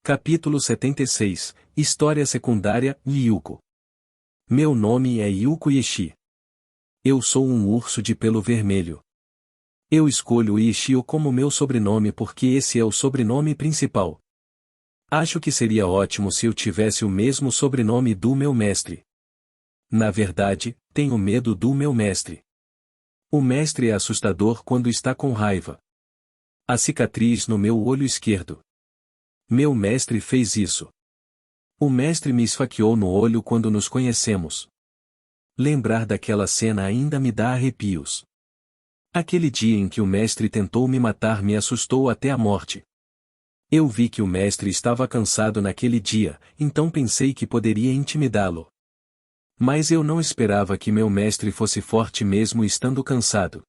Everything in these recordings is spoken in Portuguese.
Capítulo 76, História secundária, Yuko. Meu nome é Yuko Yeshi. Eu sou um urso de pelo vermelho. Eu escolho Yeshio como meu sobrenome porque esse é o sobrenome principal. Acho que seria ótimo se eu tivesse o mesmo sobrenome do meu mestre. Na verdade, tenho medo do meu mestre. O mestre é assustador quando está com raiva. A cicatriz no meu olho esquerdo. Meu mestre fez isso. O mestre me esfaqueou no olho quando nos conhecemos. Lembrar daquela cena ainda me dá arrepios. Aquele dia em que o mestre tentou me matar me assustou até a morte. Eu vi que o mestre estava cansado naquele dia, então pensei que poderia intimidá-lo. Mas eu não esperava que meu mestre fosse forte mesmo estando cansado.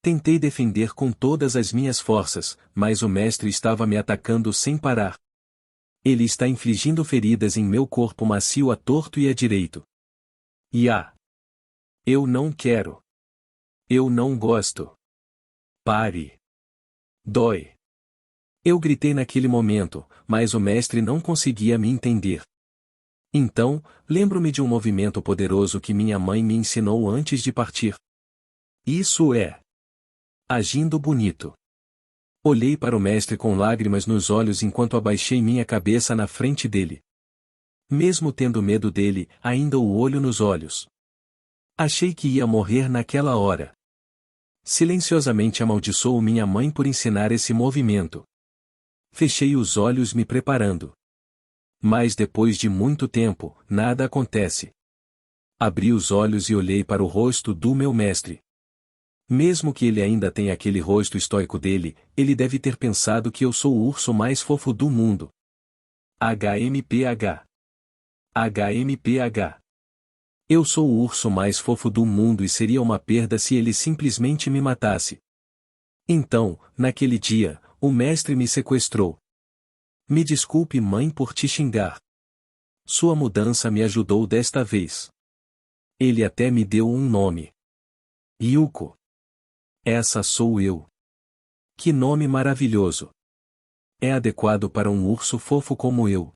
Tentei defender com todas as minhas forças, mas o mestre estava me atacando sem parar. Ele está infligindo feridas em meu corpo macio à torto e à direito. Eu não quero. Eu não gosto. Pare. Dói. Eu gritei naquele momento, mas o mestre não conseguia me entender. Então, lembro-me de um movimento poderoso que minha mãe me ensinou antes de partir. Isso é agindo bonito. Olhei para o mestre com lágrimas nos olhos enquanto abaixei minha cabeça na frente dele. Mesmo tendo medo dele, ainda o olho nos olhos. Achei que ia morrer naquela hora. Silenciosamente amaldiçoo minha mãe por ensinar esse movimento. Fechei os olhos me preparando. Mas depois de muito tempo, nada acontece. Abri os olhos e olhei para o rosto do meu mestre. Mesmo que ele ainda tenha aquele rosto estoico dele, ele deve ter pensado que eu sou o urso mais fofo do mundo. HMPH. HMPH. Eu sou o urso mais fofo do mundo e seria uma perda se ele simplesmente me matasse. Então, naquele dia, o mestre me sequestrou. Me desculpe, mãe, por te xingar. Sua mudança me ajudou desta vez. Ele até me deu um nome. Yuko. Essa sou eu. Que nome maravilhoso. É adequado para um urso fofo como eu.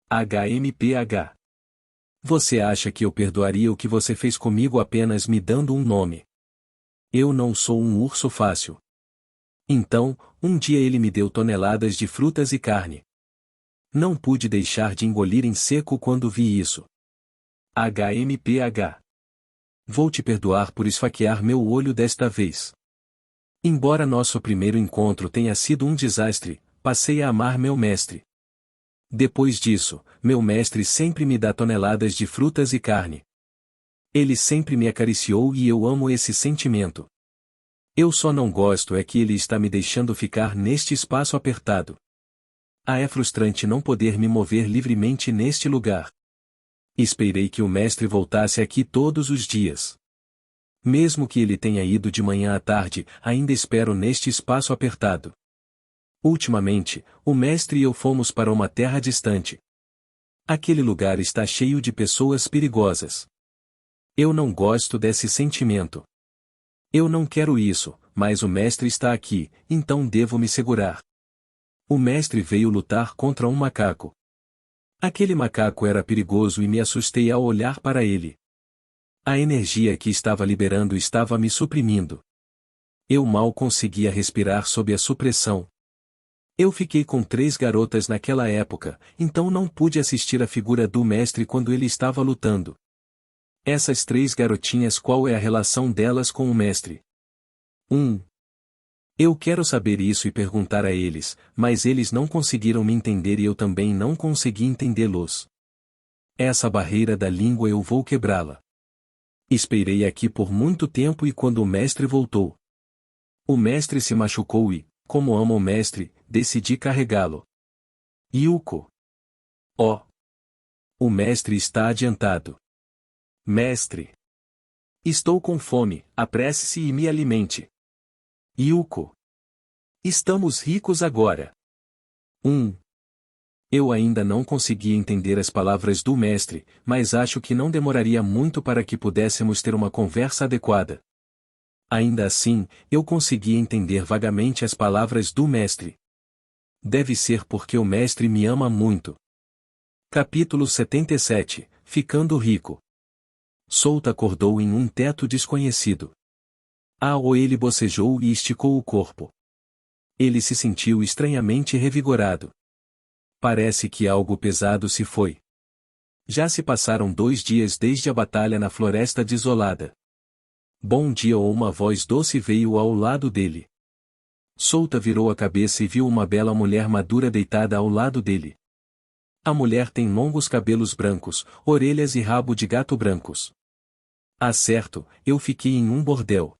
HMPH. Você acha que eu perdoaria o que você fez comigo apenas me dando um nome? Eu não sou um urso fácil. Então, um dia ele me deu toneladas de frutas e carne. Não pude deixar de engolir em seco quando vi isso. HMPH. Vou te perdoar por esfaquear meu olho desta vez. Embora nosso primeiro encontro tenha sido um desastre, passei a amar meu mestre. Depois disso, meu mestre sempre me dá toneladas de frutas e carne. Ele sempre me acariciou e eu amo esse sentimento. Eu só não gosto é que ele está me deixando ficar neste espaço apertado. É frustrante não poder me mover livremente neste lugar. Esperei que o mestre voltasse aqui todos os dias. Mesmo que ele tenha ido de manhã à tarde, ainda espero neste espaço apertado. Ultimamente, o mestre e eu fomos para uma terra distante. Aquele lugar está cheio de pessoas perigosas. Eu não gosto desse sentimento. Eu não quero isso, mas o mestre está aqui, então devo me segurar. O mestre veio lutar contra um macaco. Aquele macaco era perigoso e me assustei ao olhar para ele. A energia que estava liberando estava me suprimindo. Eu mal conseguia respirar sob a supressão. Eu fiquei com 3 garotas naquela época, então não pude assistir a figura do mestre quando ele estava lutando. Essas 3 garotinhas, qual é a relação delas com o mestre? Eu quero saber isso e perguntar a eles, mas eles não conseguiram me entender e eu também não consegui entendê-los. Essa barreira da língua eu vou quebrá-la. Esperei aqui por muito tempo e quando o mestre voltou. O mestre se machucou e, como amo o mestre, decidi carregá-lo. Yuko. O mestre está adiantado. Mestre. Estou com fome, apresse-se e me alimente. Yuko. Estamos ricos agora. Eu ainda não consegui entender as palavras do mestre, mas acho que não demoraria muito para que pudéssemos ter uma conversa adequada. Ainda assim, eu consegui entender vagamente as palavras do mestre. Deve ser porque o mestre me ama muito. Capítulo 77 – Ficando rico. Souta acordou em um teto desconhecido. Ele bocejou e esticou o corpo. Ele se sentiu estranhamente revigorado. Parece que algo pesado se foi. Já se passaram 2 dias desde a batalha na floresta desolada. Bom dia, ou uma voz doce veio ao lado dele. Souta virou a cabeça e viu uma bela mulher madura deitada ao lado dele. A mulher tem longos cabelos brancos, orelhas e rabo de gato brancos. Certo, eu fiquei em um bordel.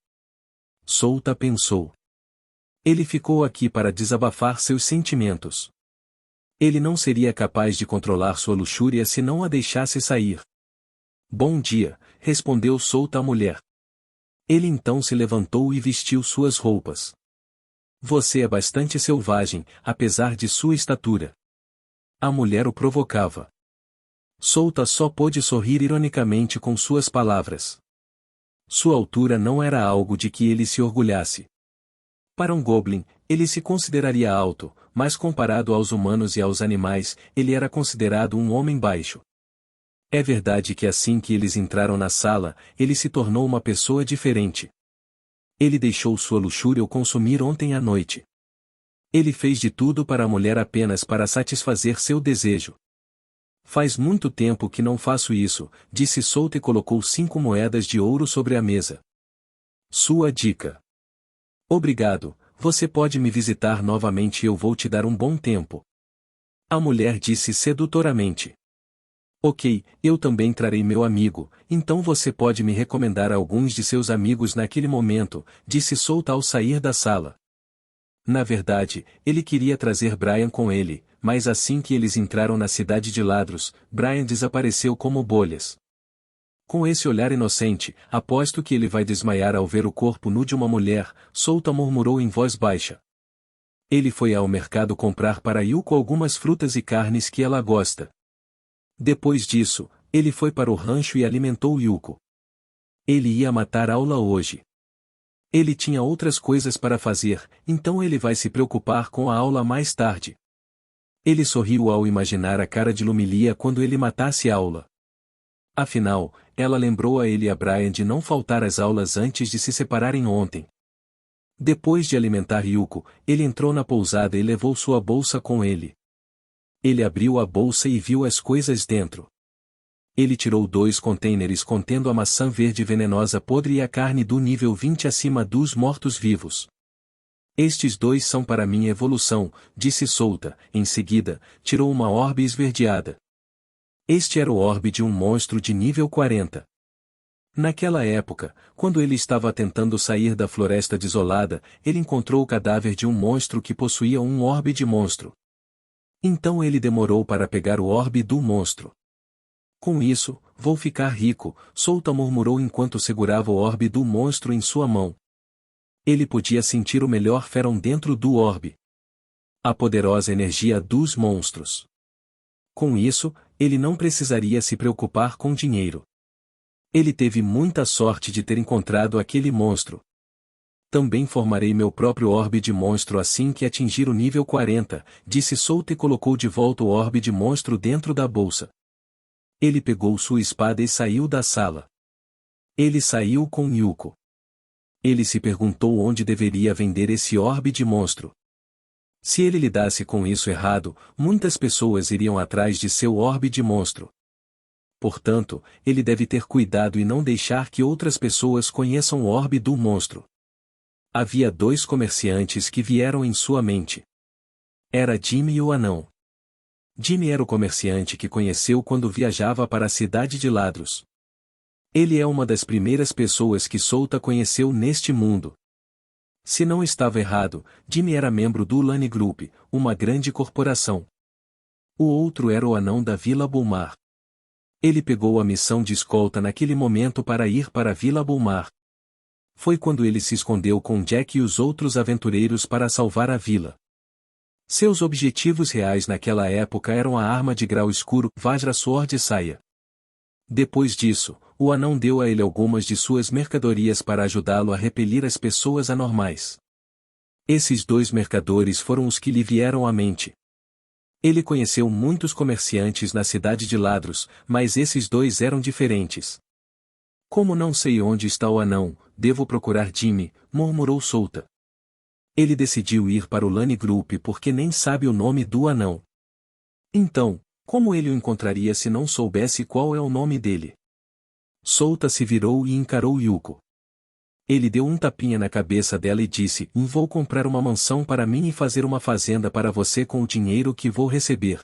Souta pensou. Ele ficou aqui para desabafar seus sentimentos. Ele não seria capaz de controlar sua luxúria se não a deixasse sair. Bom dia, respondeu Souta à mulher. Ele então se levantou e vestiu suas roupas. Você é bastante selvagem, apesar de sua estatura. A mulher o provocava. Souta só pôde sorrir ironicamente com suas palavras. Sua altura não era algo de que ele se orgulhasse. Para um goblin, ele se consideraria alto, mas comparado aos humanos e aos animais, ele era considerado um homem baixo. É verdade que assim que eles entraram na sala, ele se tornou uma pessoa diferente. Ele deixou sua luxúria o consumir ontem à noite. Ele fez de tudo para a mulher apenas para satisfazer seu desejo. Faz muito tempo que não faço isso, disse Souta e colocou 5 moedas de ouro sobre a mesa. Sua dica. Obrigado, você pode me visitar novamente e eu vou te dar um bom tempo. A mulher disse sedutoramente. Ok, eu também trarei meu amigo, então você pode me recomendar alguns de seus amigos naquele momento, disse Souta ao sair da sala. Na verdade, ele queria trazer Brian com ele, mas assim que eles entraram na cidade de Ladros, Brian desapareceu como bolhas. Com esse olhar inocente, aposto que ele vai desmaiar ao ver o corpo nu de uma mulher, Souta murmurou em voz baixa. Ele foi ao mercado comprar para Yuko algumas frutas e carnes que ela gosta. Depois disso, ele foi para o rancho e alimentou Yuko. Ele ia matar aula hoje. Ele tinha outras coisas para fazer, então ele vai se preocupar com a aula mais tarde. Ele sorriu ao imaginar a cara de Lumilia quando ele matasse a aula. Afinal, ela lembrou a ele e a Brian de não faltar às aulas antes de se separarem ontem. Depois de alimentar Yuko, ele entrou na pousada e levou sua bolsa com ele. Ele abriu a bolsa e viu as coisas dentro. Ele tirou 2 contêineres contendo a maçã verde venenosa podre e a carne do nível 20 acima dos mortos-vivos. Estes 2 são para minha evolução, disse Souta. Em seguida, tirou uma orbe esverdeada. Este era o orbe de um monstro de nível 40. Naquela época, quando ele estava tentando sair da floresta desolada, ele encontrou o cadáver de um monstro que possuía um orbe de monstro. Então ele demorou para pegar o orbe do monstro. Com isso, vou ficar rico, Souta murmurou enquanto segurava o orbe do monstro em sua mão. Ele podia sentir o melhor Feron dentro do orbe. A poderosa energia dos monstros. Com isso, ele não precisaria se preocupar com dinheiro. Ele teve muita sorte de ter encontrado aquele monstro. Também formarei meu próprio orbe de monstro assim que atingir o nível 40, disse Souta e colocou de volta o orbe de monstro dentro da bolsa. Ele pegou sua espada e saiu da sala. Ele saiu com Yuko. Ele se perguntou onde deveria vender esse orbe de monstro. Se ele lidasse com isso errado, muitas pessoas iriam atrás de seu orbe de monstro. Portanto, ele deve ter cuidado e não deixar que outras pessoas conheçam o orbe do monstro. Havia 2 comerciantes que vieram em sua mente. Era Jimmy e o anão. Jimmy era o comerciante que conheceu quando viajava para a cidade de Ladros. Ele é uma das primeiras pessoas que Souta conheceu neste mundo. Se não estava errado, Jimmy era membro do Lani Group, uma grande corporação. O outro era o anão da Vila Bulmar. Ele pegou a missão de escolta naquele momento para ir para a Vila Bulmar. Foi quando ele se escondeu com Jack e os outros aventureiros para salvar a vila. Seus objetivos reais naquela época eram a arma de grau escuro, Vajra Sword Saya. Depois disso, o anão deu a ele algumas de suas mercadorias para ajudá-lo a repelir as pessoas anormais. Esses dois mercadores foram os que lhe vieram à mente. Ele conheceu muitos comerciantes na cidade de Ladros, mas esses dois eram diferentes. Como não sei onde está o anão, devo procurar Jimmy, murmurou Souta. Ele decidiu ir para o Lane Group porque nem sabe o nome do anão. Então, como ele o encontraria se não soubesse qual é o nome dele? Souta se virou e encarou Yuko. Ele deu um tapinha na cabeça dela e disse: Vou comprar uma mansão para mim e fazer uma fazenda para você com o dinheiro que vou receber.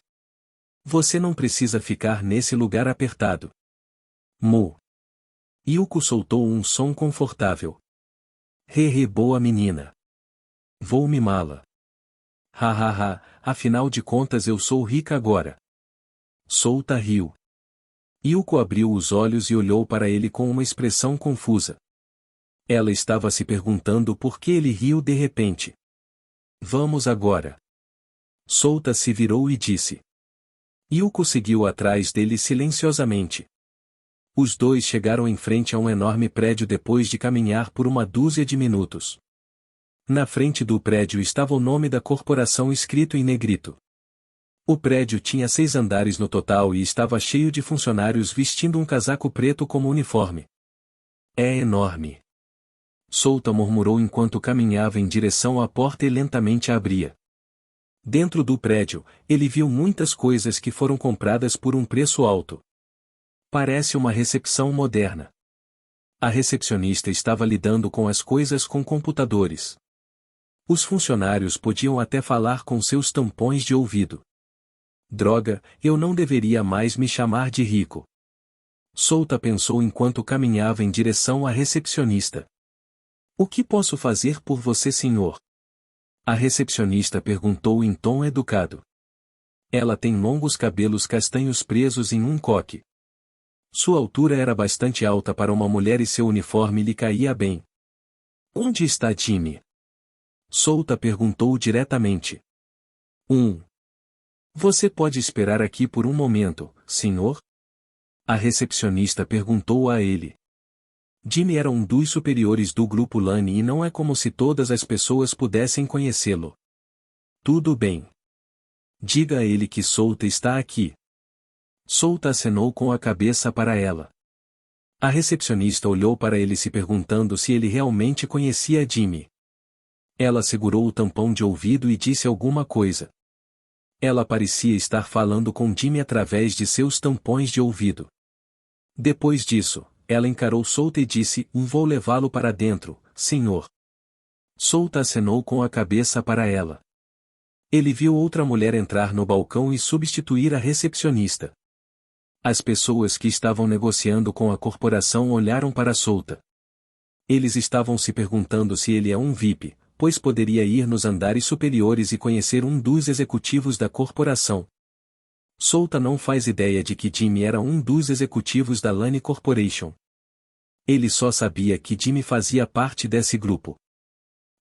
Você não precisa ficar nesse lugar apertado. Mu. Yuko soltou um som confortável. Hehe, boa menina. Vou mimá-la. Hahaha, afinal de contas eu sou rica agora. Souta riu. Yuko abriu os olhos e olhou para ele com uma expressão confusa. Ela estava se perguntando por que ele riu de repente. Vamos agora. Souta se virou e disse. Yuko seguiu atrás dele silenciosamente. Os dois chegaram em frente a um enorme prédio depois de caminhar por uma dúzia de minutos. Na frente do prédio estava o nome da corporação escrito em negrito. O prédio tinha 6 andares no total e estava cheio de funcionários vestindo um casaco preto como uniforme. É enorme. Souta murmurou enquanto caminhava em direção à porta e lentamente a abria. Dentro do prédio, ele viu muitas coisas que foram compradas por um preço alto. Parece uma recepção moderna. A recepcionista estava lidando com as coisas com computadores. Os funcionários podiam até falar com seus tampões de ouvido. Droga, eu não deveria mais me chamar de rico. Souta pensou enquanto caminhava em direção à recepcionista. O que posso fazer por você, senhor? A recepcionista perguntou em tom educado. Ela tem longos cabelos castanhos presos em um coque. Sua altura era bastante alta para uma mulher e seu uniforme lhe caía bem. Onde está Jimmy? Souta perguntou diretamente. Você pode esperar aqui por um momento, senhor? A recepcionista perguntou a ele. Jimmy era um dos superiores do grupo Lane e não é como se todas as pessoas pudessem conhecê-lo. Tudo bem. Diga a ele que Souta está aqui. Souta acenou com a cabeça para ela. A recepcionista olhou para ele se perguntando se ele realmente conhecia Jimmy. Ela segurou o tampão de ouvido e disse alguma coisa. Ela parecia estar falando com Jimmy através de seus tampões de ouvido. Depois disso, ela encarou Souta e disse: Vou levá-lo para dentro, senhor. Souta acenou com a cabeça para ela. Ele viu outra mulher entrar no balcão e substituir a recepcionista. As pessoas que estavam negociando com a corporação olharam para Souta. Eles estavam se perguntando se ele é um VIP, pois poderia ir nos andares superiores e conhecer um dos executivos da corporação. Souta não faz ideia de que Jimmy era um dos executivos da Lane Corporation. Ele só sabia que Jimmy fazia parte desse grupo.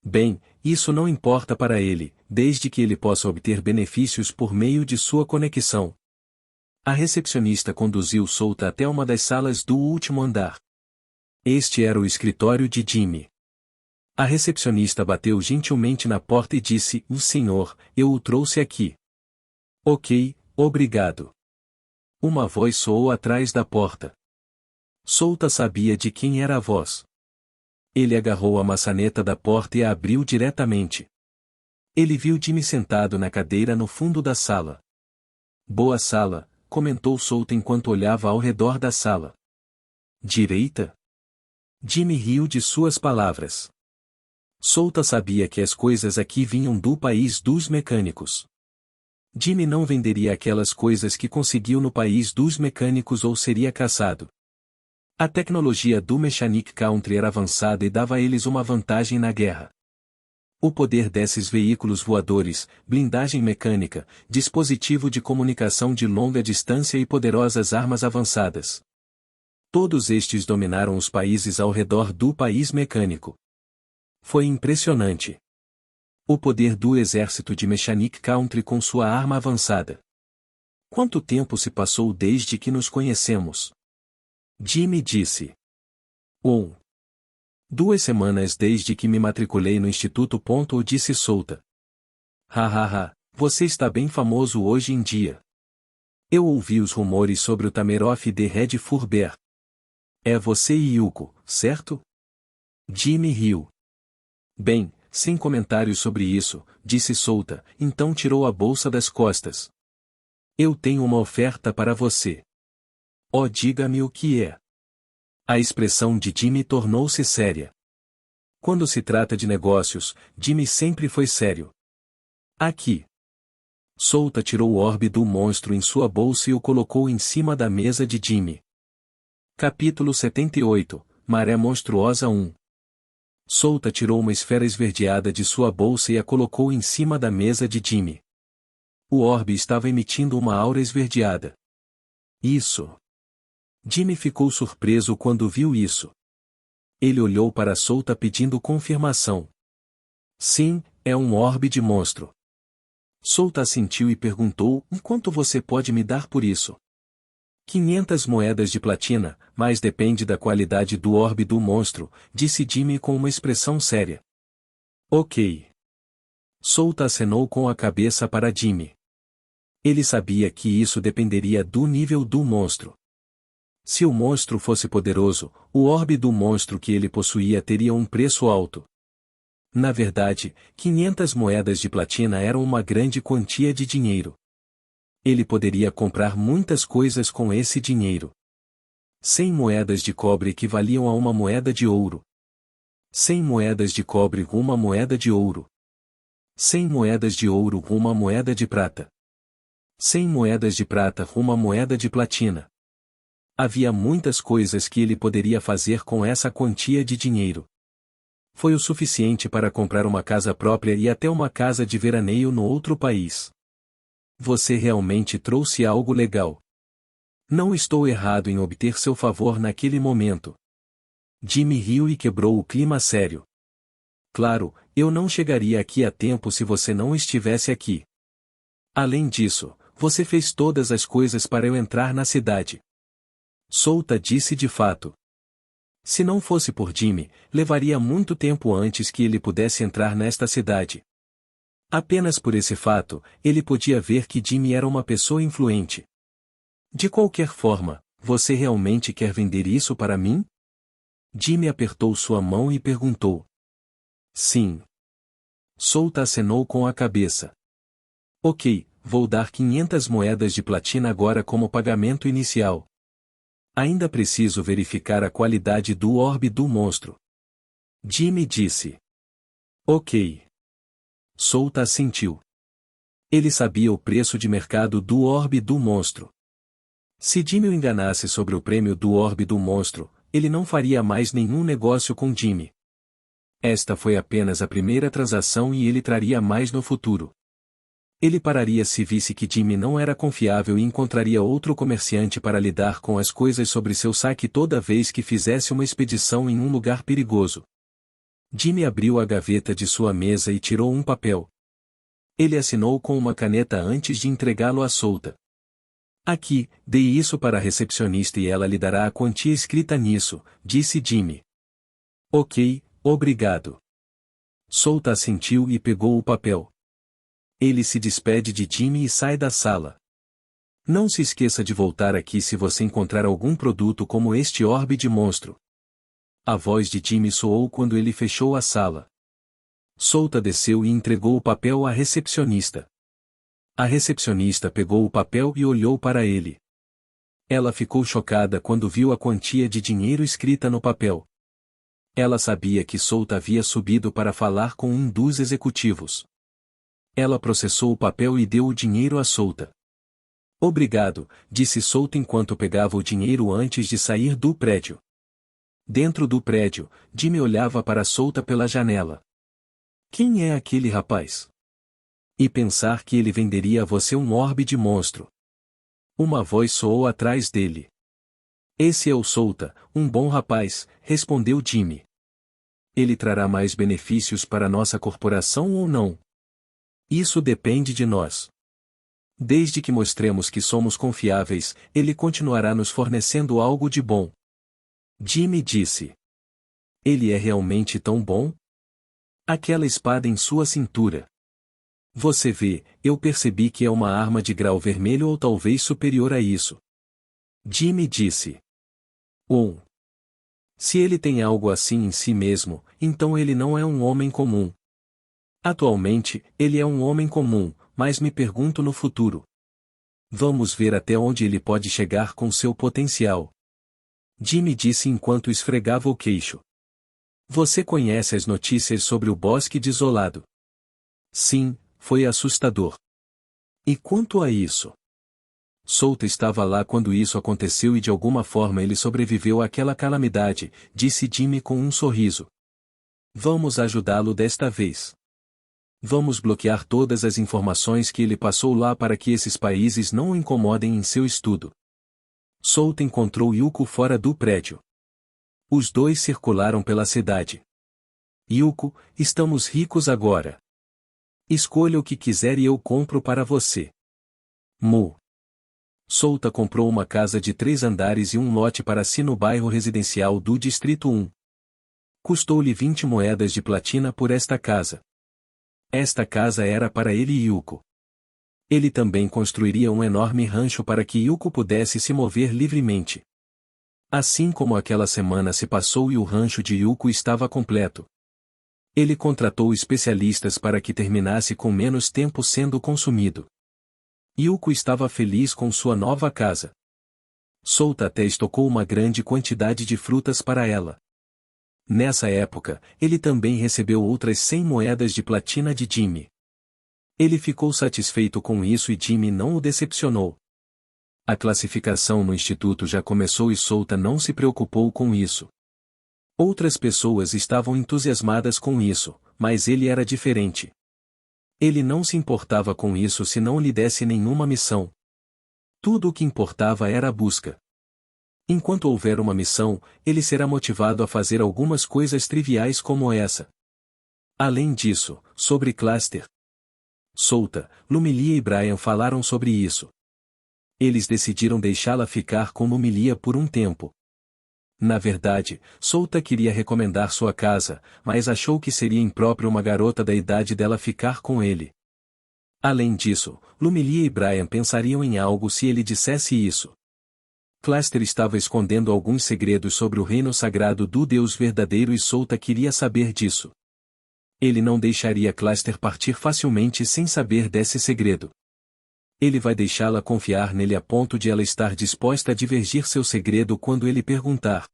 Bem, isso não importa para ele, desde que ele possa obter benefícios por meio de sua conexão. A recepcionista conduziu Souta até uma das salas do último andar. Este era o escritório de Jimmy. A recepcionista bateu gentilmente na porta e disse: Senhor, eu o trouxe aqui. Ok, obrigado. Uma voz soou atrás da porta. Souta sabia de quem era a voz. Ele agarrou a maçaneta da porta e a abriu diretamente. Ele viu Jimmy sentado na cadeira no fundo da sala. Boa sala, comentou Souta enquanto olhava ao redor da sala. Direita? Jimmy riu de suas palavras. Souta sabia que as coisas aqui vinham do país dos mecânicos. Jimmy não venderia aquelas coisas que conseguiu no país dos mecânicos ou seria caçado. A tecnologia do Mechanic Country era avançada e dava a eles uma vantagem na guerra. O poder desses veículos voadores, blindagem mecânica, dispositivo de comunicação de longa distância e poderosas armas avançadas. Todos estes dominaram os países ao redor do país mecânico. Foi impressionante. O poder do exército de Mechanic Country com sua arma avançada. Quanto tempo se passou desde que nos conhecemos? Jimmy disse. 2 semanas desde que me matriculei no instituto. Disse solta. Hahaha, você está bem famoso hoje em dia. Eu ouvi os rumores sobre o Tameroff de Red Furber. É você e Yuko, certo? Jimmy riu. Bem, sem comentários sobre isso, disse solta, então tirou a bolsa das costas. Eu tenho uma oferta para você. Oh, diga-me o que é. A expressão de Jimmy tornou-se séria. Quando se trata de negócios, Jimmy sempre foi sério. Aqui. Solta tirou o orbe do monstro em sua bolsa e o colocou em cima da mesa de Jimmy. Capítulo 78, Maré Monstruosa 1. Solta tirou uma esfera esverdeada de sua bolsa e a colocou em cima da mesa de Jimmy. O orbe estava emitindo uma aura esverdeada. Isso. Jimmy ficou surpreso quando viu isso. Ele olhou para Solta pedindo confirmação. Sim, é um orbe de monstro. Solta assentiu e perguntou: quanto você pode me dar por isso? 500 moedas de platina, mas depende da qualidade do orbe do monstro, disse Jimmy com uma expressão séria. Ok. Solta acenou com a cabeça para Jimmy. Ele sabia que isso dependeria do nível do monstro. Se o monstro fosse poderoso, o orbe do monstro que ele possuía teria um preço alto. Na verdade, 500 moedas de platina eram uma grande quantia de dinheiro. Ele poderia comprar muitas coisas com esse dinheiro. 100 moedas de cobre equivaliam a uma moeda de ouro. 100 moedas de cobre, uma moeda de ouro. 100 moedas de ouro, uma moeda de prata. 100 moedas de prata, uma moeda de platina. Havia muitas coisas que ele poderia fazer com essa quantia de dinheiro. Foi o suficiente para comprar uma casa própria e até uma casa de veraneio no outro país. Você realmente trouxe algo legal. Não estou errado em obter seu favor naquele momento. Jimmy riu e quebrou o clima sério. Claro, eu não chegaria aqui a tempo se você não estivesse aqui. Além disso, você fez todas as coisas para eu entrar na cidade. Solta disse de fato. Se não fosse por Jimmy, levaria muito tempo antes que ele pudesse entrar nesta cidade. Apenas por esse fato, ele podia ver que Jimmy era uma pessoa influente. De qualquer forma, você realmente quer vender isso para mim? Jimmy apertou sua mão e perguntou. Sim. Solta acenou com a cabeça. Ok, vou dar 500 moedas de platina agora como pagamento inicial. Ainda preciso verificar a qualidade do orbe do monstro. Jimmy disse. Ok. Solta assentiu. Ele sabia o preço de mercado do orbe do monstro. Se Jimmy o enganasse sobre o prêmio do orbe do monstro, ele não faria mais nenhum negócio com Jimmy. Esta foi apenas a primeira transação e ele traria mais no futuro. Ele pararia se visse que Jimmy não era confiável e encontraria outro comerciante para lidar com as coisas sobre seu saque toda vez que fizesse uma expedição em um lugar perigoso. Jimmy abriu a gaveta de sua mesa e tirou um papel. Ele assinou com uma caneta antes de entregá-lo a Solta. Aqui, dê isso para a recepcionista e ela lhe dará a quantia escrita nisso, disse Jimmy. Ok, obrigado. Solta assentiu e pegou o papel. Ele se despede de Jimmy e sai da sala. Não se esqueça de voltar aqui se você encontrar algum produto como este orbe de monstro. A voz de Jimmy soou quando ele fechou a sala. Solta desceu e entregou o papel à recepcionista. A recepcionista pegou o papel e olhou para ele. Ela ficou chocada quando viu a quantia de dinheiro escrita no papel. Ela sabia que Solta havia subido para falar com um dos executivos. Ela processou o papel e deu o dinheiro a Solta. Obrigado, disse Solta enquanto pegava o dinheiro antes de sair do prédio. Dentro do prédio, Jimmy olhava para Solta pela janela. Quem é aquele rapaz? E pensar que ele venderia a você um orbe de monstro. Uma voz soou atrás dele. Esse é o Solta, um bom rapaz, respondeu Jimmy. Ele trará mais benefícios para nossa corporação ou não? Isso depende de nós. Desde que mostremos que somos confiáveis, ele continuará nos fornecendo algo de bom. Jimmy disse. Ele é realmente tão bom? Aquela espada em sua cintura. Você vê, eu percebi que é uma arma de grau vermelho ou talvez superior a isso. Jimmy disse. Se ele tem algo assim em si mesmo, então ele não é um homem comum. Atualmente, ele é um homem comum, mas me pergunto no futuro. Vamos ver até onde ele pode chegar com seu potencial. Jimmy disse enquanto esfregava o queixo. Você conhece as notícias sobre o Bosque Desolado? Sim, foi assustador. E quanto a isso? Souta estava lá quando isso aconteceu e de alguma forma ele sobreviveu àquela calamidade, disse Jimmy com um sorriso. Vamos ajudá-lo desta vez. Vamos bloquear todas as informações que ele passou lá para que esses países não o incomodem em seu estudo. Souta encontrou Yuko fora do prédio. Os dois circularam pela cidade. Yuko, estamos ricos agora. Escolha o que quiser e eu compro para você. Souta comprou uma casa de 3 andares e um lote para si no bairro residencial do Distrito 1. Custou-lhe 20 moedas de platina por esta casa. Esta casa era para ele e Yuko. Ele também construiria um enorme rancho para que Yuko pudesse se mover livremente. Assim como aquela semana se passou e o rancho de Yuko estava completo. Ele contratou especialistas para que terminasse com menos tempo sendo consumido. Yuko estava feliz com sua nova casa. Souta até estocou uma grande quantidade de frutas para ela. Nessa época, ele também recebeu outras 100 moedas de platina de Jimmy. Ele ficou satisfeito com isso e Jimmy não o decepcionou. A classificação no instituto já começou e Souta não se preocupou com isso. Outras pessoas estavam entusiasmadas com isso, mas ele era diferente. Ele não se importava com isso se não lhe desse nenhuma missão. Tudo o que importava era a busca. Enquanto houver uma missão, ele será motivado a fazer algumas coisas triviais como essa. Além disso, sobre Cluster. Souta, Lumilia e Brian falaram sobre isso. Eles decidiram deixá-la ficar com Lumilia por um tempo. Na verdade, Souta queria recomendar sua casa, mas achou que seria impróprio uma garota da idade dela ficar com ele. Além disso, Lumilia e Brian pensariam em algo se ele dissesse isso. Cluster estava escondendo alguns segredos sobre o reino sagrado do Deus verdadeiro e Souta queria saber disso. Ele não deixaria Cluster partir facilmente sem saber desse segredo. Ele vai deixá-la confiar nele a ponto de ela estar disposta a divergir seu segredo quando ele perguntar.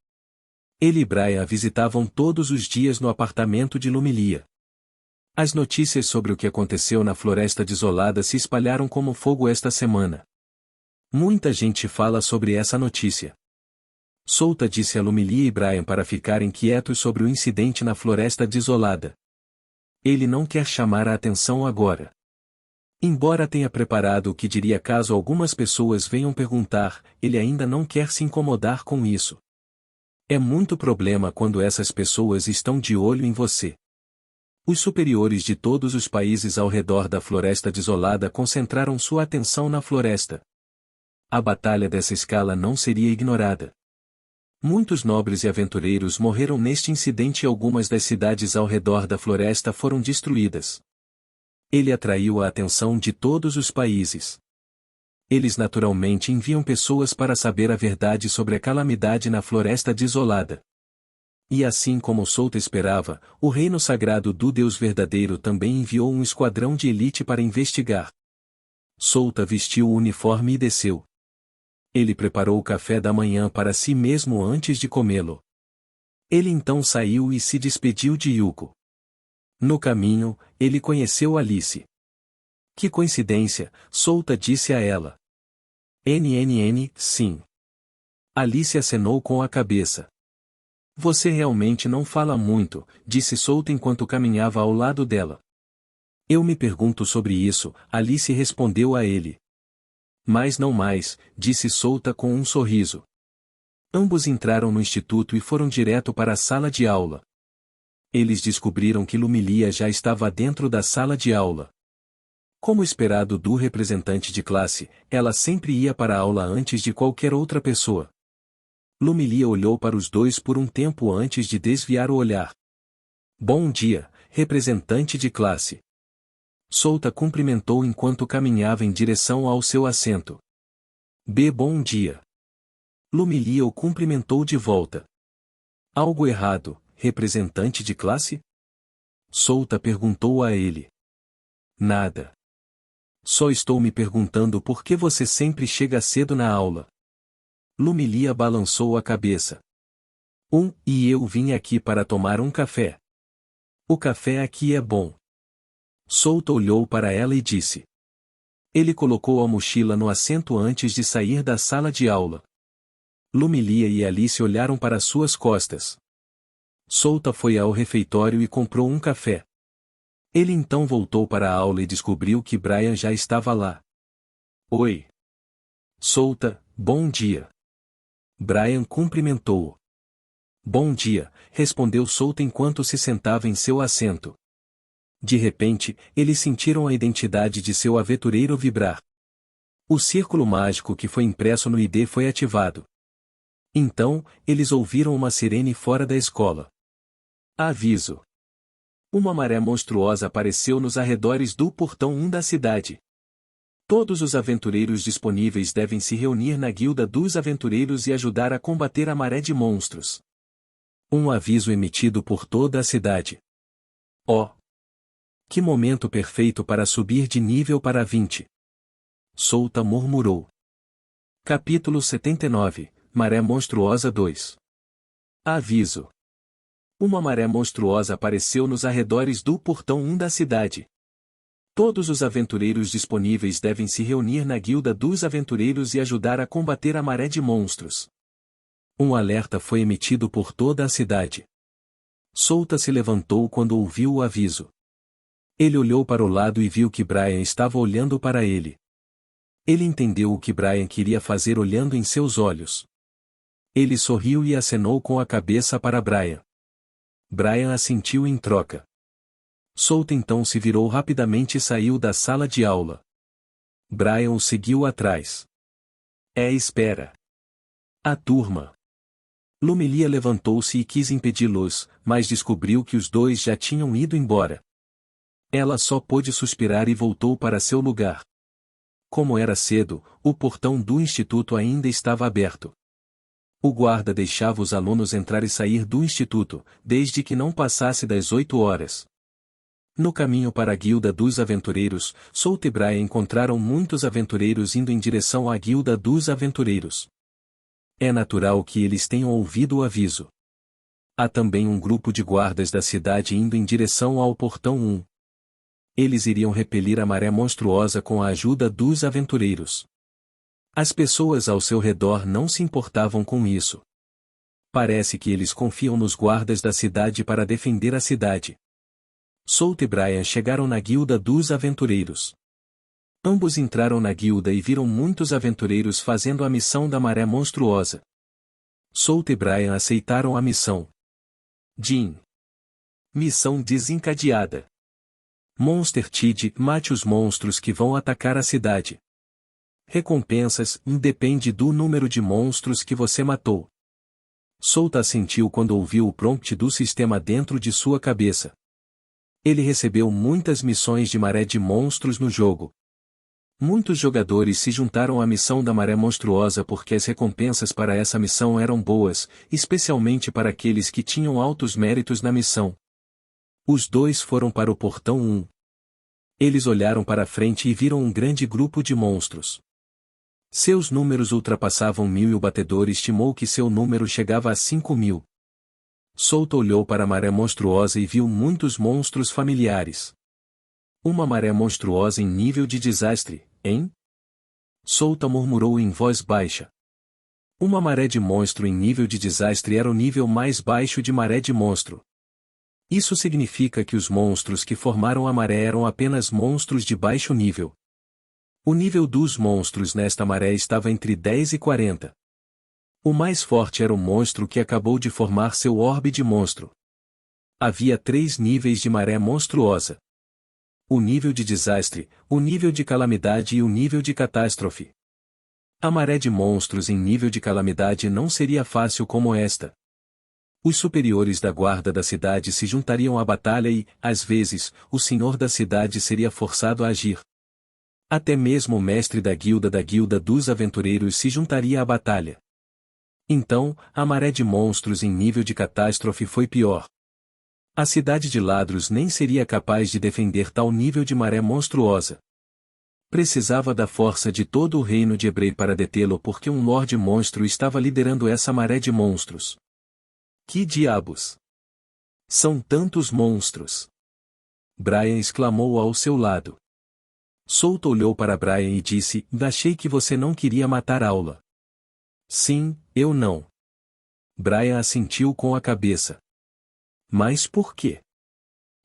Ele e Brian a visitavam todos os dias no apartamento de Lumilia. As notícias sobre o que aconteceu na Floresta Desolada se espalharam como fogo esta semana. Muita gente fala sobre essa notícia. Souta disse a Lumilia e Brian para ficarem quietos sobre o incidente na Floresta Desolada. Ele não quer chamar a atenção agora. Embora tenha preparado o que diria caso algumas pessoas venham perguntar, ele ainda não quer se incomodar com isso. É muito problema quando essas pessoas estão de olho em você. Os superiores de todos os países ao redor da Floresta Desolada concentraram sua atenção na floresta. A batalha dessa escala não seria ignorada. Muitos nobres e aventureiros morreram neste incidente e algumas das cidades ao redor da floresta foram destruídas. Ele atraiu a atenção de todos os países. Eles naturalmente enviam pessoas para saber a verdade sobre a calamidade na Floresta Desolada. E assim como Souta esperava, o reino sagrado do Deus verdadeiro também enviou um esquadrão de elite para investigar. Souta vestiu o uniforme e desceu. Ele preparou o café da manhã para si mesmo antes de comê-lo. Ele então saiu e se despediu de Yuko. No caminho, ele conheceu Alice. Que coincidência, Souta disse a ela. Sim. Alice acenou com a cabeça. Você realmente não fala muito, disse Souta enquanto caminhava ao lado dela. Eu me pergunto sobre isso, Alice respondeu a ele. Mas não mais, disse Souta com um sorriso. Ambos entraram no instituto e foram direto para a sala de aula. Eles descobriram que Lumilia já estava dentro da sala de aula. Como esperado do representante de classe, ela sempre ia para a aula antes de qualquer outra pessoa. Lumilia olhou para os dois por um tempo antes de desviar o olhar. Bom dia, representante de classe. Souta cumprimentou enquanto caminhava em direção ao seu assento. Bom dia. Lumilia o cumprimentou de volta. Algo errado, representante de classe? Souta perguntou a ele. Nada. Só estou me perguntando por que você sempre chega cedo na aula. Lumilia balançou a cabeça. E eu vim aqui para tomar um café. O café aqui é bom. Souta olhou para ela e disse. Ele colocou a mochila no assento antes de sair da sala de aula. Lumilia e Alice olharam para suas costas. Souta foi ao refeitório e comprou um café. Ele então voltou para a aula e descobriu que Brian já estava lá. Oi. Souta, bom dia. Brian cumprimentou-o. Bom dia, respondeu Souta enquanto se sentava em seu assento. De repente, eles sentiram a identidade de seu aventureiro vibrar. O círculo mágico que foi impresso no ID foi ativado. Então, eles ouviram uma sirene fora da escola. Aviso. Uma maré monstruosa apareceu nos arredores do portão 1 da cidade. Todos os aventureiros disponíveis devem se reunir na Guilda dos Aventureiros e ajudar a combater a maré de monstros. Um aviso emitido por toda a cidade. Oh! Que momento perfeito para subir de nível para 20. Souta murmurou. Capítulo 79, Maré Monstruosa 2. Aviso. Uma maré monstruosa apareceu nos arredores do portão 1 da cidade. Todos os aventureiros disponíveis devem se reunir na Guilda dos Aventureiros e ajudar a combater a maré de monstros. Um alerta foi emitido por toda a cidade. Souta se levantou quando ouviu o aviso. Ele olhou para o lado e viu que Brian estava olhando para ele. Ele entendeu o que Brian queria fazer olhando em seus olhos. Ele sorriu e acenou com a cabeça para Brian. Brian assentiu em troca. Souta então se virou rapidamente e saiu da sala de aula. Brian o seguiu atrás. Espera. A turma. Lumilia levantou-se e quis impedi-los, mas descobriu que os dois já tinham ido embora. Ela só pôde suspirar e voltou para seu lugar. Como era cedo, o portão do instituto ainda estava aberto. O guarda deixava os alunos entrar e sair do instituto, desde que não passasse das 8 horas. No caminho para a Guilda dos Aventureiros, Souta e Brian encontraram muitos aventureiros indo em direção à Guilda dos Aventureiros. É natural que eles tenham ouvido o aviso. Há também um grupo de guardas da cidade indo em direção ao portão 1. Eles iriam repelir a maré monstruosa com a ajuda dos aventureiros. As pessoas ao seu redor não se importavam com isso. Parece que eles confiam nos guardas da cidade para defender a cidade. Souta e Brian chegaram na Guilda dos Aventureiros. Ambos entraram na guilda e viram muitos aventureiros fazendo a missão da maré monstruosa. Souta e Brian aceitaram a missão. Jim. Missão desencadeada. Monster Tid, mate os monstros que vão atacar a cidade. Recompensas, depende do número de monstros que você matou. Souta assentiu quando ouviu o prompt do sistema dentro de sua cabeça. Ele recebeu muitas missões de maré de monstros no jogo. Muitos jogadores se juntaram à missão da maré monstruosa porque as recompensas para essa missão eram boas, especialmente para aqueles que tinham altos méritos na missão. Os dois foram para o portão 1. Eles olharam para frente e viram um grande grupo de monstros. Seus números ultrapassavam 1000 e o batedor estimou que seu número chegava a 5000. Souta olhou para a maré monstruosa e viu muitos monstros familiares. Uma maré monstruosa em nível de desastre, hein? Souta murmurou em voz baixa. Uma maré de monstro em nível de desastre era o nível mais baixo de maré de monstro. Isso significa que os monstros que formaram a maré eram apenas monstros de baixo nível. O nível dos monstros nesta maré estava entre 10 e 40. O mais forte era o monstro que acabou de formar seu orbe de monstro. Havia 3 níveis de maré monstruosa. O nível de desastre, o nível de calamidade e o nível de catástrofe. A maré de monstros em nível de calamidade não seria fácil como esta. Os superiores da guarda da cidade se juntariam à batalha e, às vezes, o senhor da cidade seria forçado a agir. Até mesmo o mestre da guilda dos aventureiros se juntaria à batalha. Então, a maré de monstros em nível de catástrofe foi pior. A cidade de Ladros nem seria capaz de defender tal nível de maré monstruosa. Precisava da força de todo o reino de Ebrei para detê-lo porque um Lorde Monstro estava liderando essa maré de monstros. Que diabos! São tantos monstros! Brian exclamou ao seu lado. Souta olhou para Brian e disse: Achei que você não queria matar Aula. Sim, eu não. Brian assentiu com a cabeça. Mas por quê?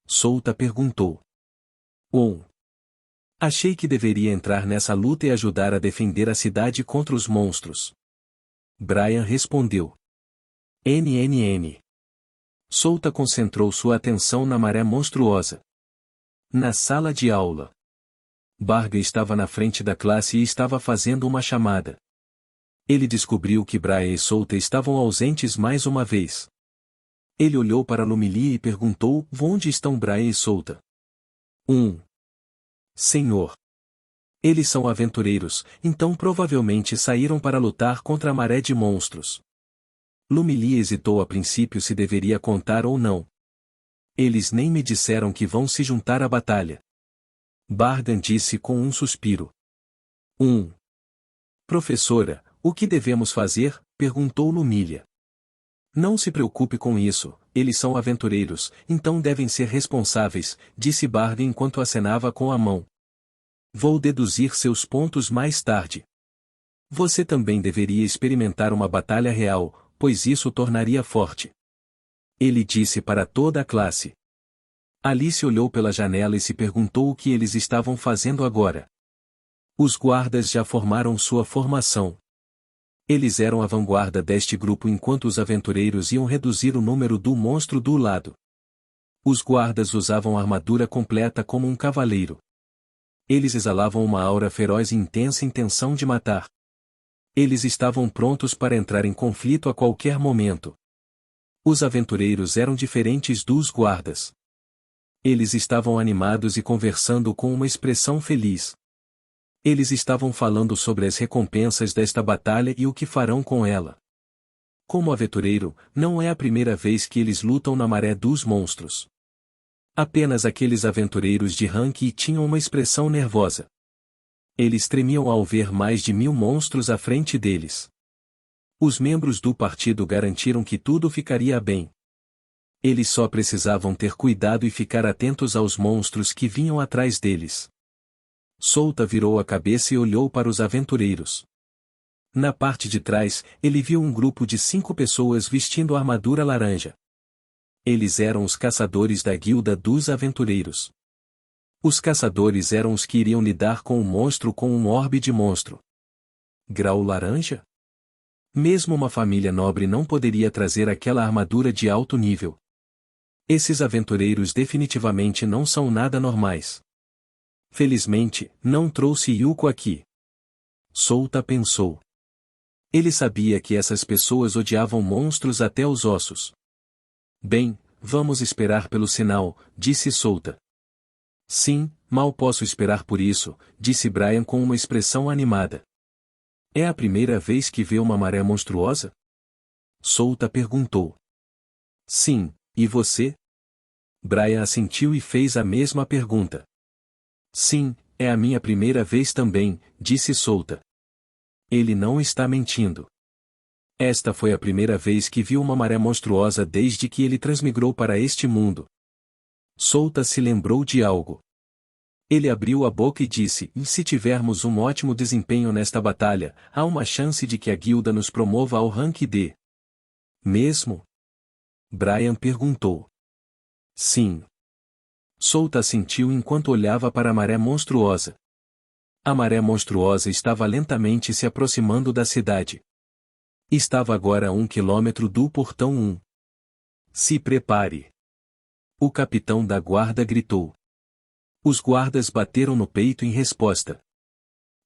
Souta perguntou. Achei que deveria entrar nessa luta e ajudar a defender a cidade contra os monstros. Brian respondeu. NNN. Souta concentrou sua atenção na maré monstruosa. Na sala de aula. Barga estava na frente da classe e estava fazendo uma chamada. Ele descobriu que Brian e Souta estavam ausentes mais uma vez. Ele olhou para Lumilia e perguntou: Onde estão Brian e Souta? Senhor. Eles são aventureiros, então provavelmente saíram para lutar contra a maré de monstros. Lumilia hesitou a princípio se deveria contar ou não. Eles nem me disseram que vão se juntar à batalha. Bargan disse com um suspiro. Professora, o que devemos fazer? Perguntou Lumilia. Não se preocupe com isso, eles são aventureiros, então devem ser responsáveis, disse Bargan enquanto acenava com a mão. Vou deduzir seus pontos mais tarde. Você também deveria experimentar uma batalha real, pois isso o tornaria forte. Ele disse para toda a classe. Alice olhou pela janela e se perguntou o que eles estavam fazendo agora. Os guardas já formaram sua formação. Eles eram a vanguarda deste grupo enquanto os aventureiros iam reduzir o número do monstro do lado. Os guardas usavam armadura completa como um cavaleiro. Eles exalavam uma aura feroz e intensa intenção de matar. Eles estavam prontos para entrar em conflito a qualquer momento. Os aventureiros eram diferentes dos guardas. Eles estavam animados e conversando com uma expressão feliz. Eles estavam falando sobre as recompensas desta batalha e o que farão com ela. Como aventureiro, não é a primeira vez que eles lutam na maré dos monstros. Apenas aqueles aventureiros de rank tinham uma expressão nervosa. Eles tremiam ao ver mais de 1000 monstros à frente deles. Os membros do partido garantiram que tudo ficaria bem. Eles só precisavam ter cuidado e ficar atentos aos monstros que vinham atrás deles. Souta virou a cabeça e olhou para os aventureiros. Na parte de trás, ele viu um grupo de 5 pessoas vestindo armadura laranja. Eles eram os caçadores da guilda dos aventureiros. Os caçadores eram os que iriam lidar com o monstro com um orbe de monstro. Grau laranja? Mesmo uma família nobre não poderia trazer aquela armadura de alto nível. Esses aventureiros definitivamente não são nada normais. Felizmente, não trouxe Yuko aqui. Souta pensou. Ele sabia que essas pessoas odiavam monstros até os ossos. Bem, vamos esperar pelo sinal, disse Souta. Sim, mal posso esperar por isso, disse Brian com uma expressão animada. É a primeira vez que vê uma maré monstruosa? Souta perguntou. Sim, e você? Brian assentiu e fez a mesma pergunta. Sim, é a minha primeira vez também, disse Souta. Ele não está mentindo. Esta foi a primeira vez que viu uma maré monstruosa desde que ele transmigrou para este mundo. Souta se lembrou de algo. Ele abriu a boca e disse: se tivermos um ótimo desempenho nesta batalha, há uma chance de que a guilda nos promova ao rank D. Mesmo? Brian perguntou. Sim. Souta assentiu enquanto olhava para a maré monstruosa. A maré monstruosa estava lentamente se aproximando da cidade. Estava agora a 1 quilômetro do portão 1. Se prepare. O capitão da guarda gritou. Os guardas bateram no peito em resposta.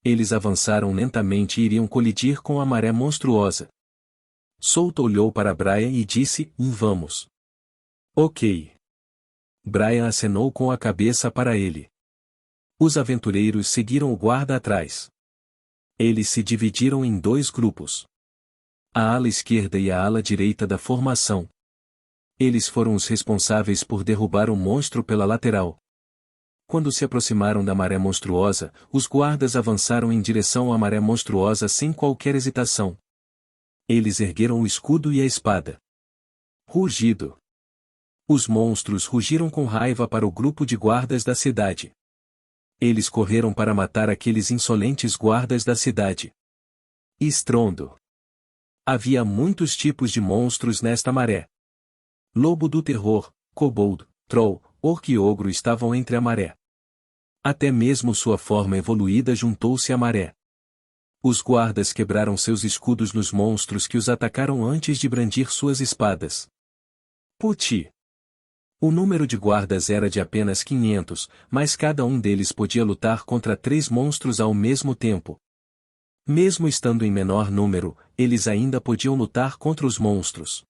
Eles avançaram lentamente e iriam colidir com a maré monstruosa. Souta olhou para Brian e disse: Vamos. Ok. Brian acenou com a cabeça para ele. Os aventureiros seguiram o guarda atrás. Eles se dividiram em dois grupos. A ala esquerda e a ala direita da formação. Eles foram os responsáveis por derrubar o monstro pela lateral. Quando se aproximaram da maré monstruosa, os guardas avançaram em direção à maré monstruosa sem qualquer hesitação. Eles ergueram o escudo e a espada. Rugido. Os monstros rugiram com raiva para o grupo de guardas da cidade. Eles correram para matar aqueles insolentes guardas da cidade. Estrondo. Havia muitos tipos de monstros nesta maré. Lobo do terror, kobold, troll, orc e ogro estavam entre a maré. Até mesmo sua forma evoluída juntou-se à maré. Os guardas quebraram seus escudos nos monstros que os atacaram antes de brandir suas espadas. Puti. O número de guardas era de apenas 500, mas cada um deles podia lutar contra 3 monstros ao mesmo tempo. Mesmo estando em menor número, eles ainda podiam lutar contra os monstros.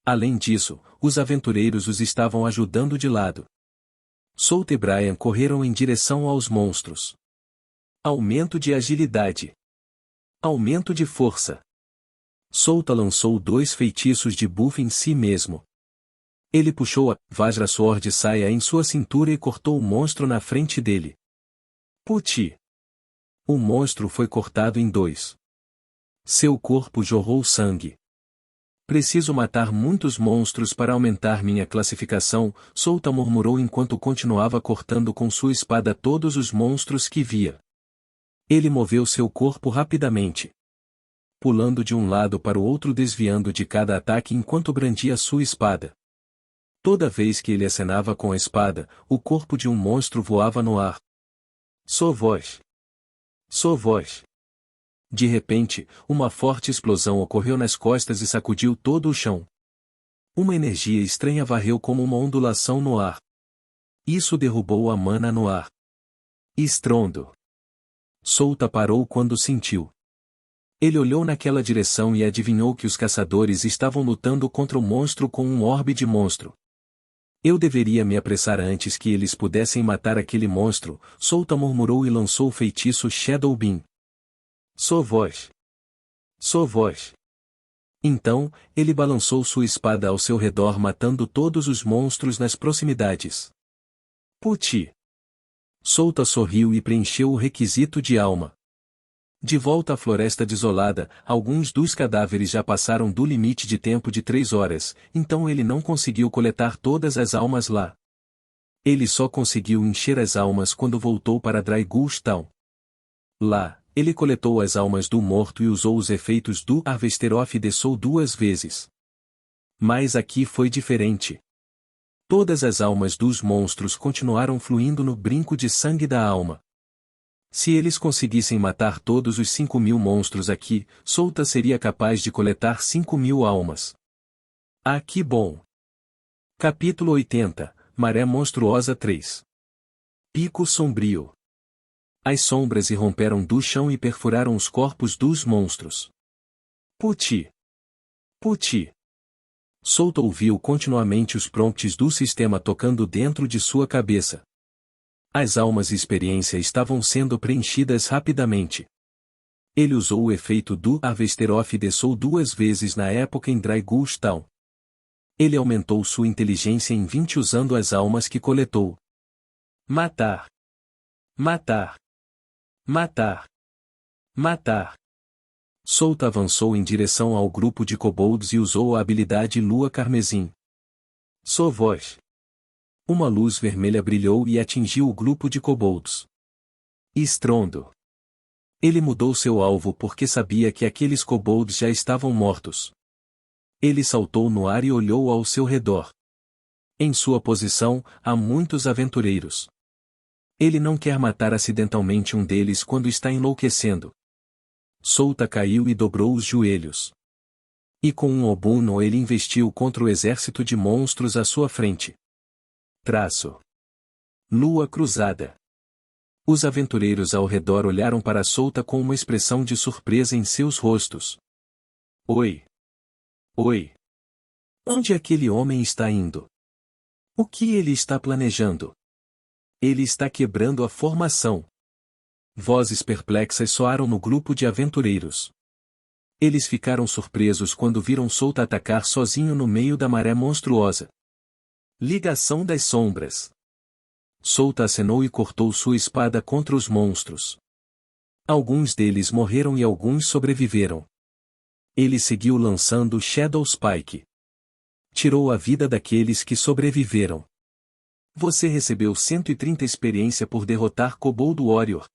Além disso, os aventureiros os estavam ajudando de lado. Souta e Brian correram em direção aos monstros. Aumento de agilidade. Aumento de força. Souta lançou 2 feitiços de buff em si mesmo. Ele puxou a Vajra Sword saia em sua cintura e cortou o monstro na frente dele. Puti. O monstro foi cortado em 2. Seu corpo jorrou sangue. Preciso matar muitos monstros para aumentar minha classificação, Souta murmurou enquanto continuava cortando com sua espada todos os monstros que via. Ele moveu seu corpo rapidamente, pulando de um lado para o outro, desviando de cada ataque enquanto brandia sua espada. Toda vez que ele acenava com a espada, o corpo de um monstro voava no ar. Sovós. Sovós. De repente, uma forte explosão ocorreu nas costas e sacudiu todo o chão. Uma energia estranha varreu como uma ondulação no ar. Isso derrubou a mana no ar. Estrondo. Souta parou quando sentiu. Ele olhou naquela direção e adivinhou que os caçadores estavam lutando contra o monstro com um orbe de monstro. Eu deveria me apressar antes que eles pudessem matar aquele monstro, Souta murmurou e lançou o feitiço Shadow Beam. Sovós. Sovós. Então, ele balançou sua espada ao seu redor matando todos os monstros nas proximidades. Puti. Souta sorriu e preencheu o requisito de alma. De volta à floresta desolada, alguns dos cadáveres já passaram do limite de tempo de 3 horas, então ele não conseguiu coletar todas as almas lá. Ele só conseguiu encher as almas quando voltou para Dry Gulch Town. Lá, ele coletou as almas do morto e usou os efeitos do Harvester of the Soul 2 vezes. Mas aqui foi diferente. Todas as almas dos monstros continuaram fluindo no brinco de sangue da alma. Se eles conseguissem matar todos os 5.000 monstros aqui, Souta seria capaz de coletar 5.000 almas. Ah, que bom! Capítulo 80, Maré Monstruosa 3. Pico Sombrio. As sombras irromperam do chão e perfuraram os corpos dos monstros. Puti. Puti. Souta ouviu continuamente os prompts do sistema tocando dentro de sua cabeça. As almas e experiência estavam sendo preenchidas rapidamente. Ele usou o efeito do Harvester of the Soul 2 vezes na época em Dry Gulch Town. Ele aumentou sua inteligência em 20 usando as almas que coletou. Matar. Matar. Matar. Matar. Souta avançou em direção ao grupo de kobolds e usou a habilidade Lua Carmesim. Sovós. Uma luz vermelha brilhou e atingiu o grupo de kobolds. Estrondo. Ele mudou seu alvo porque sabia que aqueles kobolds já estavam mortos. Ele saltou no ar e olhou ao seu redor. Em sua posição, há muitos aventureiros. Ele não quer matar acidentalmente um deles quando está enlouquecendo. Souta caiu e dobrou os joelhos. E com um obuno ele investiu contra o exército de monstros à sua frente. Traço. Lua cruzada. Os aventureiros ao redor olharam para Solta com uma expressão de surpresa em seus rostos. Oi! Oi! Onde aquele homem está indo? O que ele está planejando? Ele está quebrando a formação. Vozes perplexas soaram no grupo de aventureiros. Eles ficaram surpresos quando viram Solta atacar sozinho no meio da maré monstruosa. Ligação das sombras. Solta acenou e cortou sua espada contra os monstros. Alguns deles morreram e alguns sobreviveram. Ele seguiu lançando Shadow Spike. Tirou a vida daqueles que sobreviveram. Você recebeu 130 experiência por derrotar Kobold Warrior.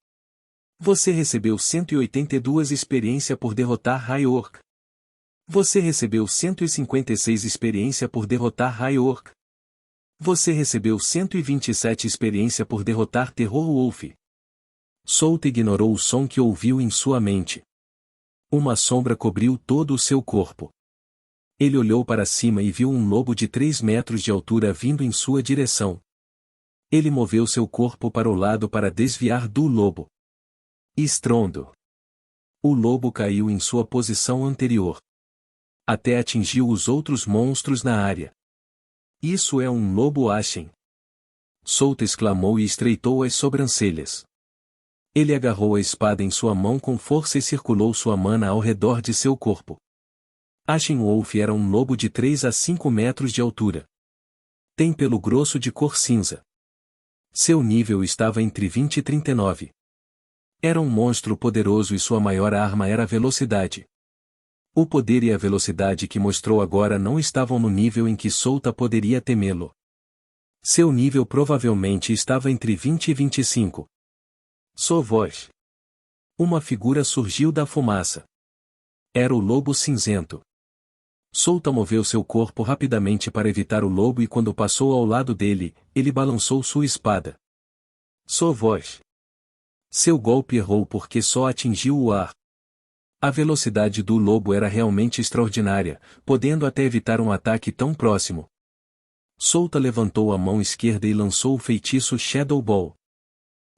Você recebeu 182 experiência por derrotar High Orc. Você recebeu 156 experiência por derrotar High Orc. Você recebeu 127 experiência por derrotar Terror Wolf. Solta ignorou o som que ouviu em sua mente. Uma sombra cobriu todo o seu corpo. Ele olhou para cima e viu um lobo de 3 metros de altura vindo em sua direção. Ele moveu seu corpo para o lado para desviar do lobo. Estrondo. O lobo caiu em sua posição anterior. Até atingiu os outros monstros na área. Isso é um lobo Ashen. Solta exclamou e estreitou as sobrancelhas. Ele agarrou a espada em sua mão com força e circulou sua mana ao redor de seu corpo. Ashen Wolf era um lobo de 3 a 5 metros de altura. Tem pelo grosso de cor cinza. Seu nível estava entre 20 e 39. Era um monstro poderoso e sua maior arma era a velocidade. O poder e a velocidade que mostrou agora não estavam no nível em que Solta poderia temê-lo. Seu nível provavelmente estava entre 20 e 25. Sua voz. Uma figura surgiu da fumaça. Era o lobo cinzento. Solta moveu seu corpo rapidamente para evitar o lobo e quando passou ao lado dele, ele balançou sua espada. Sua voz. Seu golpe errou porque só atingiu o ar. A velocidade do lobo era realmente extraordinária, podendo até evitar um ataque tão próximo. Solta levantou a mão esquerda e lançou o feitiço Shadow Ball.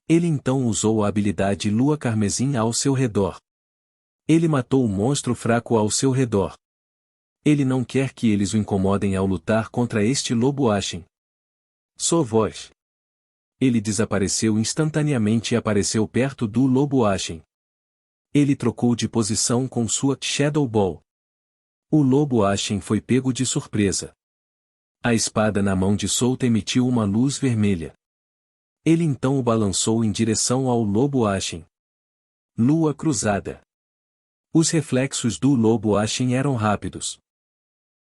Ele então usou a habilidade Lua Carmesim ao seu redor. Ele matou o monstro fraco ao seu redor. Ele não quer que eles o incomodem ao lutar contra este lobo Ashen. Sua voz. Ele desapareceu instantaneamente e apareceu perto do lobo Ashen. Ele trocou de posição com sua Shadow Ball. O lobo Ashen foi pego de surpresa. A espada na mão de Solta emitiu uma luz vermelha. Ele então o balançou em direção ao lobo Ashen. Lua cruzada. Os reflexos do lobo Ashen eram rápidos.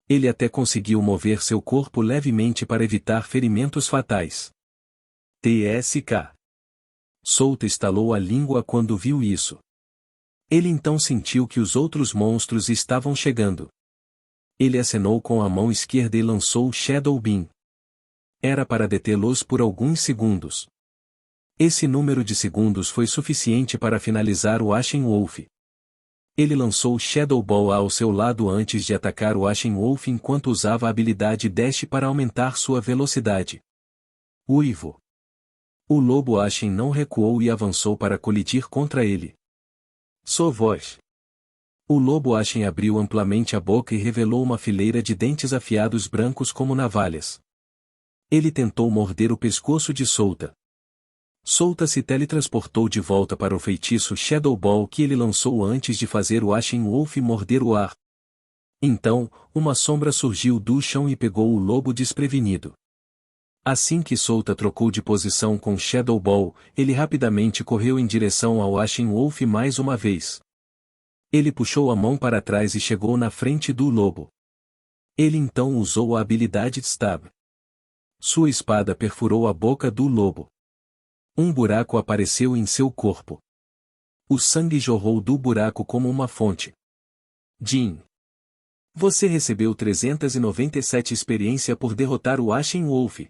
Ele até conseguiu mover seu corpo levemente para evitar ferimentos fatais. TSK. Solta estalou a língua quando viu isso. Ele então sentiu que os outros monstros estavam chegando. Ele acenou com a mão esquerda e lançou Shadow Beam. Era para detê-los por alguns segundos. Esse número de segundos foi suficiente para finalizar o Ashen Wolf. Ele lançou Shadow Ball ao seu lado antes de atacar o Ashen Wolf enquanto usava a habilidade Dash para aumentar sua velocidade. Uivo. O lobo Ashen não recuou e avançou para colidir contra ele. Sua voz. O lobo Ashen abriu amplamente a boca e revelou uma fileira de dentes afiados brancos como navalhas. Ele tentou morder o pescoço de Solta. Solta se teletransportou de volta para o feitiço Shadow Ball que ele lançou antes de fazer o Ashen Wolf morder o ar. Então, uma sombra surgiu do chão e pegou o lobo desprevenido. Assim que Solta trocou de posição com Shadow Ball, ele rapidamente correu em direção ao Ashen Wolf mais uma vez. Ele puxou a mão para trás e chegou na frente do lobo. Ele então usou a habilidade Stab. Sua espada perfurou a boca do lobo. Um buraco apareceu em seu corpo. O sangue jorrou do buraco como uma fonte. Jin. Você recebeu 397 experiência por derrotar o Ashen Wolf.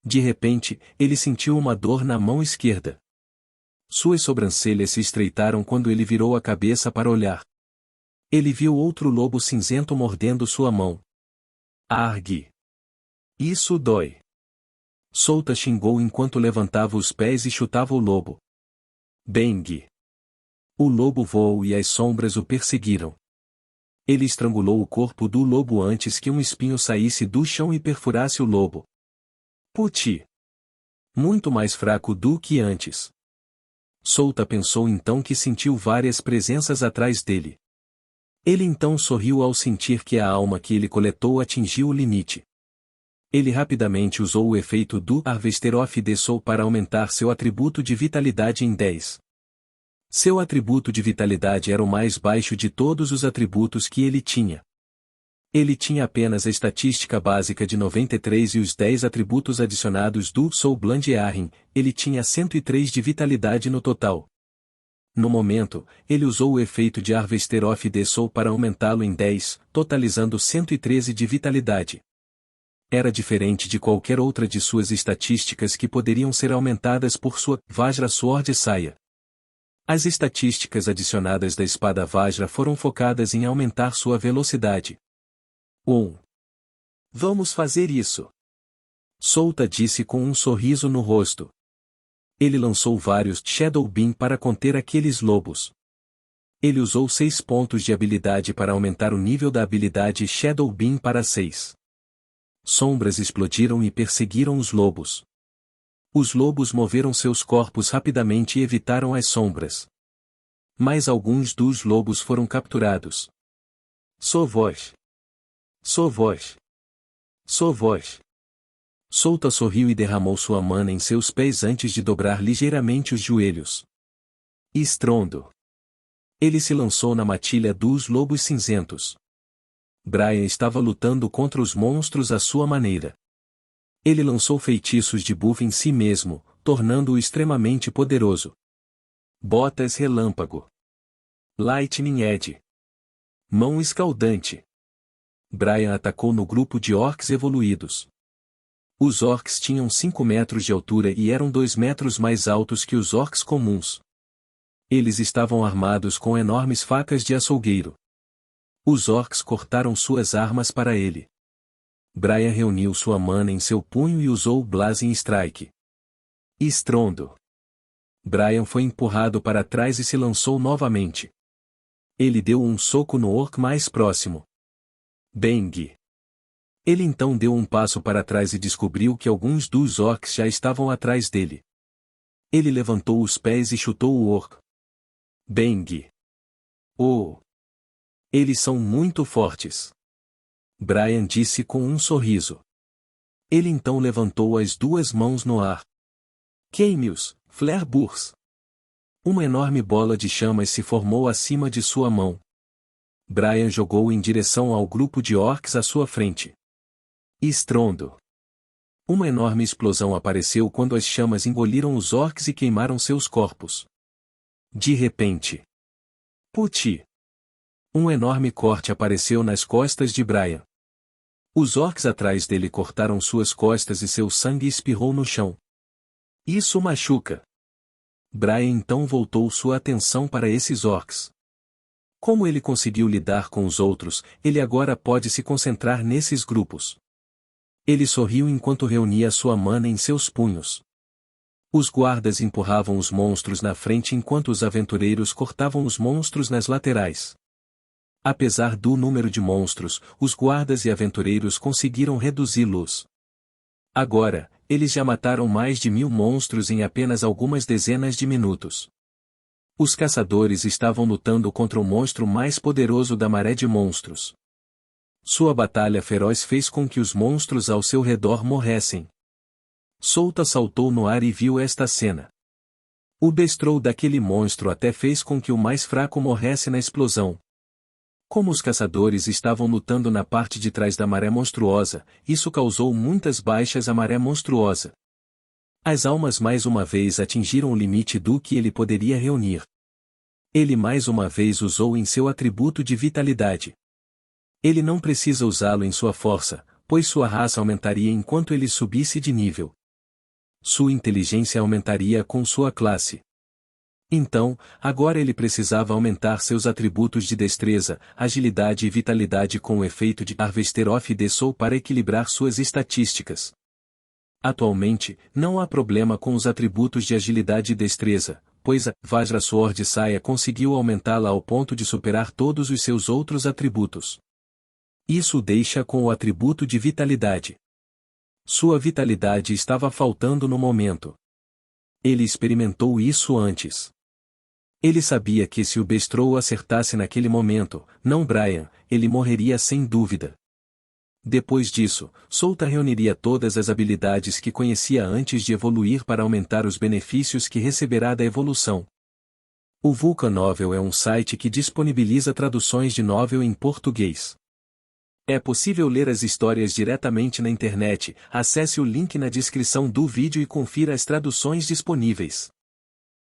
De repente, ele sentiu uma dor na mão esquerda. Suas sobrancelhas se estreitaram quando ele virou a cabeça para olhar. Ele viu outro lobo cinzento mordendo sua mão. Argue. Isso dói. Solta xingou enquanto levantava os pés e chutava o lobo. Bang! O lobo voou e as sombras o perseguiram. Ele estrangulou o corpo do lobo antes que um espinho saísse do chão e perfurasse o lobo. Puti! Muito mais fraco do que antes. Solta pensou então que sentiu várias presenças atrás dele. Ele então sorriu ao sentir que a alma que ele coletou atingiu o limite. Ele rapidamente usou o efeito do Harvester of the Soul para aumentar seu atributo de vitalidade em 10. Seu atributo de vitalidade era o mais baixo de todos os atributos que ele tinha. Ele tinha apenas a estatística básica de 93 e os 10 atributos adicionados do Soul Bland Earring, ele tinha 103 de vitalidade no total. No momento, ele usou o efeito de Harvester of the Soul para aumentá-lo em 10, totalizando 113 de vitalidade. Era diferente de qualquer outra de suas estatísticas que poderiam ser aumentadas por sua Vajra Sword Saya. As estatísticas adicionadas da espada Vajra foram focadas em aumentar sua velocidade. Vamos fazer isso. Solta disse com um sorriso no rosto. Ele lançou vários Shadow Beam para conter aqueles lobos. Ele usou 6 pontos de habilidade para aumentar o nível da habilidade Shadow Beam para 6. Sombras explodiram e perseguiram os lobos. Os lobos moveram seus corpos rapidamente e evitaram as sombras. Mas alguns dos lobos foram capturados. Sovós. Sovós. Sovós. Solta sorriu e derramou sua mana em seus pés antes de dobrar ligeiramente os joelhos. Estrondo. Ele se lançou na matilha dos lobos cinzentos. Brian estava lutando contra os monstros à sua maneira. Ele lançou feitiços de buff em si mesmo, tornando-o extremamente poderoso. Botas relâmpago. Lightning Edge. Mão escaldante. Brian atacou no grupo de orcs evoluídos. Os orcs tinham 5 metros de altura e eram 2 metros mais altos que os orcs comuns. Eles estavam armados com enormes facas de açougueiro. Os orcs cortaram suas armas para ele. Brian reuniu sua mana em seu punho e usou o Blazing Strike. Estrondo. Brian foi empurrado para trás e se lançou novamente. Ele deu um soco no orc mais próximo. Bang! Ele então deu um passo para trás e descobriu que alguns dos orcs já estavam atrás dele. Ele levantou os pés e chutou o orc. Bang! Oh! Eles são muito fortes. Brian disse com um sorriso. Ele então levantou as 2 mãos no ar. Queime-os, Flare Burst. Uma enorme bola de chamas se formou acima de sua mão. Brian jogou em direção ao grupo de orcs à sua frente. Estrondo. Uma enorme explosão apareceu quando as chamas engoliram os orcs e queimaram seus corpos. De repente. Puti! Um enorme corte apareceu nas costas de Brian. Os orcs atrás dele cortaram suas costas e seu sangue espirrou no chão. Isso machuca. Brian então voltou sua atenção para esses orcs. Como ele conseguiu lidar com os outros, ele agora pode se concentrar nesses grupos. Ele sorriu enquanto reunia sua mana em seus punhos. Os guardas empurravam os monstros na frente enquanto os aventureiros cortavam os monstros nas laterais. Apesar do número de monstros, os guardas e aventureiros conseguiram reduzi-los. Agora, eles já mataram mais de 1000 monstros em apenas algumas dezenas de minutos. Os caçadores estavam lutando contra o monstro mais poderoso da maré de monstros. Sua batalha feroz fez com que os monstros ao seu redor morressem. Solta saltou no ar e viu esta cena. O bestrou daquele monstro até fez com que o mais fraco morresse na explosão. Como os caçadores estavam lutando na parte de trás da maré monstruosa, isso causou muitas baixas à maré monstruosa. As almas mais uma vez atingiram o limite do que ele poderia reunir. Ele mais uma vez usou em seu atributo de vitalidade. Ele não precisa usá-lo em sua força, pois sua raça aumentaria enquanto ele subisse de nível. Sua inteligência aumentaria com sua classe. Então, agora ele precisava aumentar seus atributos de destreza, agilidade e vitalidade com o efeito de Harvester of the Soul para equilibrar suas estatísticas. Atualmente, não há problema com os atributos de agilidade e destreza, pois a Vajra Sword Saya conseguiu aumentá-la ao ponto de superar todos os seus outros atributos. Isso o deixa com o atributo de vitalidade. Sua vitalidade estava faltando no momento. Ele experimentou isso antes. Ele sabia que se o Bestrou acertasse naquele momento, não Brian, ele morreria sem dúvida. Depois disso, Souta reuniria todas as habilidades que conhecia antes de evoluir para aumentar os benefícios que receberá da evolução. O Vulcan Novel é um site que disponibiliza traduções de novel em português. É possível ler as histórias diretamente na internet. Acesse o link na descrição do vídeo e confira as traduções disponíveis.